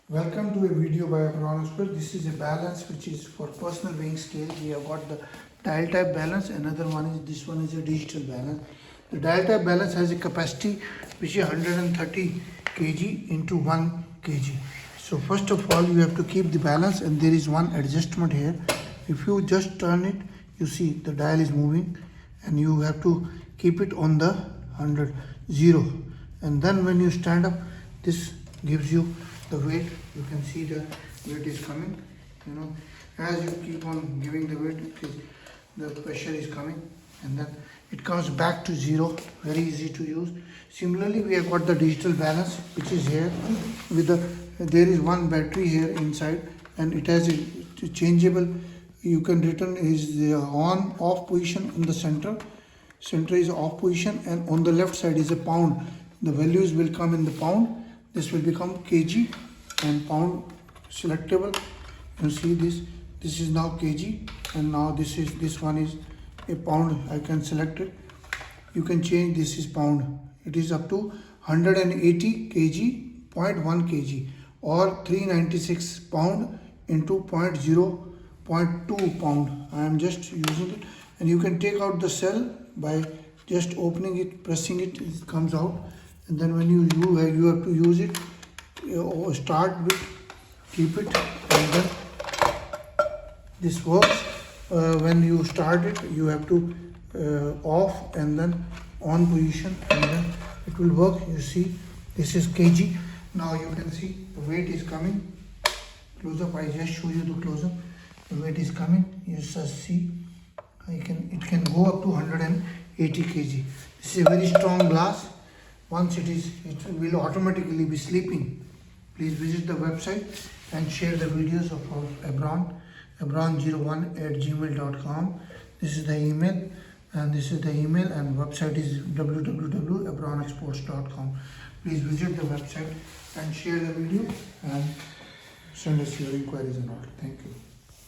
Welcome to a video by Abron. This is a balance which is for personal weighing scale. We have got the dial type balance. Another one is this one is a digital balance. The dial type balance has a capacity which is 130 kg into 1 kg. So first of all you have to keep the balance, and there is one adjustment here. If you just turn it, you see the dial is moving, and you have to keep it on the 0, and then when you stand up, this gives you the weight. You can see the weight is coming. As you keep on giving the weight, the pressure is coming, and then it comes back to 0. Very easy to use. Similarly, we have got the digital balance, which is here with there is one battery here inside, and it has a changeable. You can return is the on off position in the center is off position, and on the left side is a pound. The values will come in the pound. This will become kg and pound selectable. You see this is now kg, and now this one is a pound. I can select it. You can change. This is pound. It is up to 180 kg 0.1 kg or 396 pound into 0.2 pound. I am just using it, and you can take out the cell by just opening it, pressing it. It comes out, and then when you have to use it. Start with, keep it, and then this works. When you start it, you have to off and then on position, and then it will work. You see, this is kg. Now you can see the weight is coming. Close up. I just show you the close up. The weight is coming. You just see. It can go up to 180 kg. This is a very strong glass. Once it will automatically be sleeping. Please visit the website and share the videos of our abron01@gmail.com. This is the email, and website is www.abronexports.com. Please visit the website and share the video and send us your inquiries and all. Thank you.